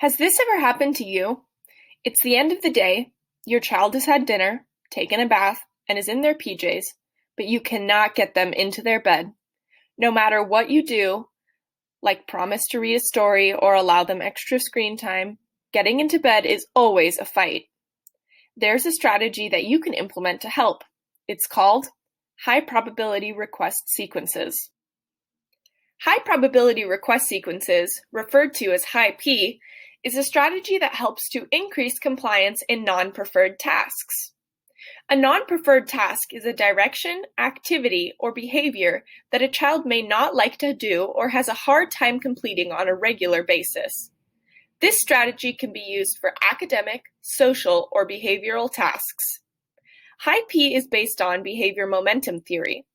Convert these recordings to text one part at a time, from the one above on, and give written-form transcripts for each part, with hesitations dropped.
Has this ever happened to you? It's the end of the day, your child has had dinner, taken a bath, and is in their PJs, but you cannot get them into their bed. No matter what you do, like promise to read a story or allow them extra screen time, getting into bed is always a fight. There's a strategy that you can implement to help. It's called high probability request sequences. High probability request sequences, referred to as high P, is a strategy that helps to increase compliance in non-preferred tasks. A non-preferred task is a direction, activity, or behavior that a child may not like to do or has a hard time completing on a regular basis. This strategy can be used for academic, social, or behavioral tasks. High P is based on behavior momentum theory.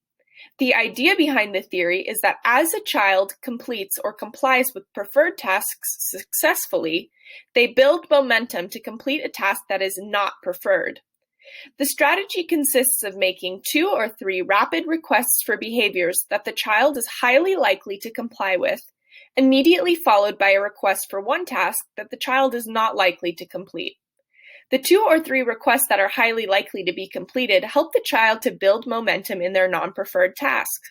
The idea behind the theory is that as a child completes or complies with preferred tasks successfully, they build momentum to complete a task that is not preferred. The strategy consists of making 2 or 3 rapid requests for behaviors that the child is highly likely to comply with, immediately followed by a request for one task that the child is not likely to complete. The 2 or 3 requests that are highly likely to be completed help the child to build momentum in their non-preferred task.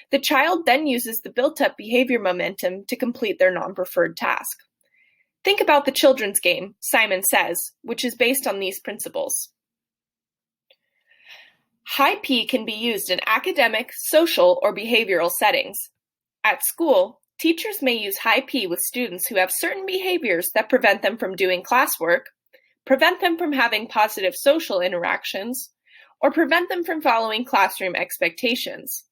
The child then uses the built-up behavior momentum to complete their non-preferred task. Think about the children's game, Simon Says, which is based on these principles. High P can be used in academic, social, or behavioral settings. At school, teachers may use high P with students who have certain behaviors that prevent them from doing classwork, prevent them from having positive social interactions, or prevent them from following classroom expectations.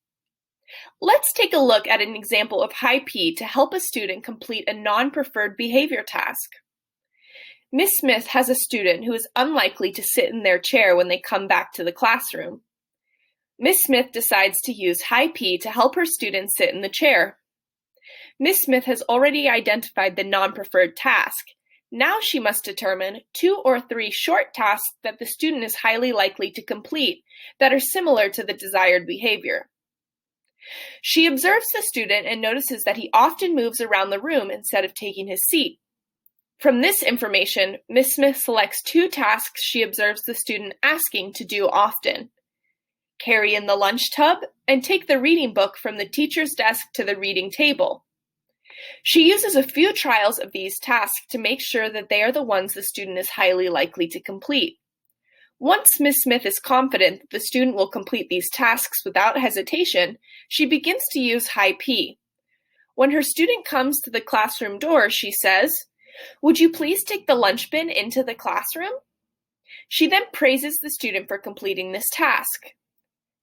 Let's take a look at an example of high P to help a student complete a non-preferred behavior task. Ms. Smith has a student who is unlikely to sit in their chair when they come back to the classroom. Ms. Smith decides to use high P to help her student sit in the chair. Ms. Smith has already identified the non-preferred task. Now she must determine 2 or 3 short tasks that the student is highly likely to complete that are similar to the desired behavior. She observes the student and notices that he often moves around the room instead of taking his seat. From this information, Ms. Smith selects 2 tasks she observes the student asking to do often. Carry in the lunch tub and take the reading book from the teacher's desk to the reading table. She uses a few trials of these tasks to make sure that they are the ones the student is highly likely to complete. Once Ms. Smith is confident that the student will complete these tasks without hesitation, she begins to use high P. When her student comes to the classroom door, she says, "Would you please take the lunch bin into the classroom?" She then praises the student for completing this task.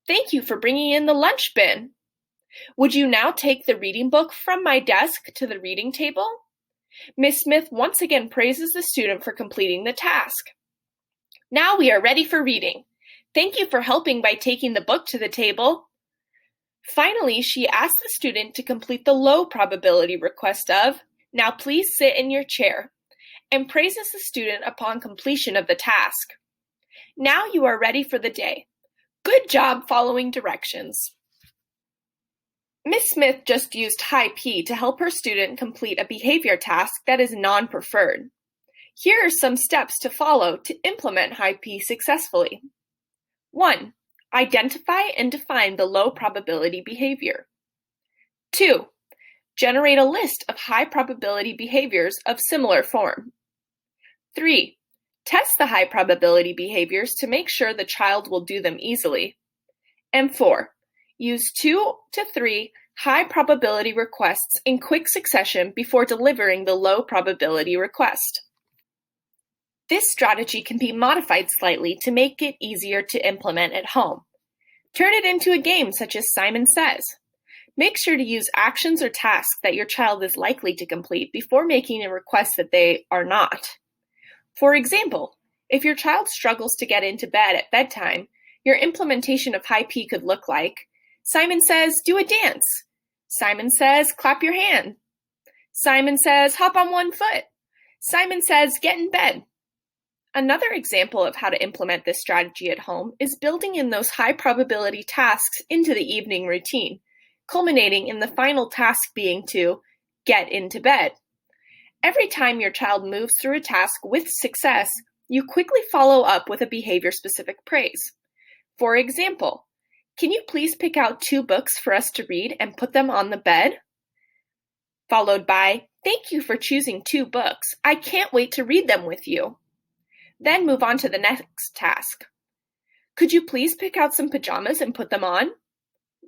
"Thank you for bringing in the lunch bin. Would you now take the reading book from my desk to the reading table?" Ms. Smith once again praises the student for completing the task. "Now we are ready for reading. Thank you for helping by taking the book to the table." Finally, she asks the student to complete the low probability request of, "Now please sit in your chair," and praises the student upon completion of the task. Now you are ready for the day. Good job following directions. Ms. Smith just used high P to help her student complete a behavior task that is non-preferred. Here are some steps to follow to implement high P successfully. 1. Identify and define the low probability behavior. 2. Generate a list of high probability behaviors of similar form. 3. Test the high probability behaviors to make sure the child will do them easily. And 4. Use 2 to 3 high probability requests in quick succession before delivering the low probability request. This strategy can be modified slightly to make it easier to implement at home. Turn it into a game such as Simon Says. Make sure to use actions or tasks that your child is likely to complete before making a request that they are not. For example, if your child struggles to get into bed at bedtime, your implementation of high P could look like, Simon says, "Do a dance." Simon says, "Clap your hand." Simon says, "Hop on one foot." Simon says, "Get in bed." Another example of how to implement this strategy at home is building in those high probability tasks into the evening routine, culminating in the final task being to get into bed. Every time your child moves through a task with success, you quickly follow up with a behavior-specific praise. For example, can you please pick out 2 books for us to read and put them on the bed? Followed by, thank you for choosing 2 books. I can't wait to read them with you. Then move on to the next task. Could you please pick out some pajamas and put them on?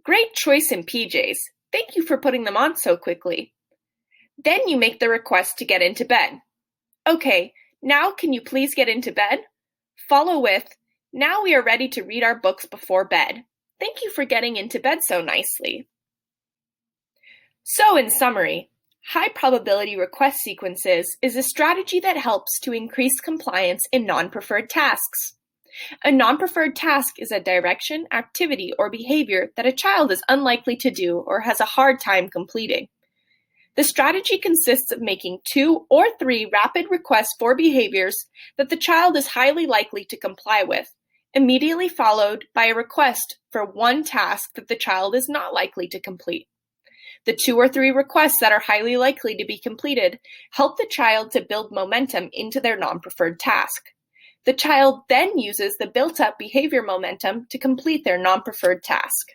Great choice in PJs. Thank you for putting them on so quickly. Then you make the request to get into bed. Okay, now can you please get into bed? Follow with, now we are ready to read our books before bed. Thank you for getting into bed so nicely. So in summary, high probability request sequences is a strategy that helps to increase compliance in non-preferred tasks. A non-preferred task is a direction, activity, or behavior that a child is unlikely to do or has a hard time completing. The strategy consists of making 2 or 3 rapid requests for behaviors that the child is highly likely to comply with, immediately followed by a request for 1 task that the child is not likely to complete. The 2 or 3 requests that are highly likely to be completed help the child to build momentum into their non-preferred task. The child then uses the built-up behavior momentum to complete their non-preferred task.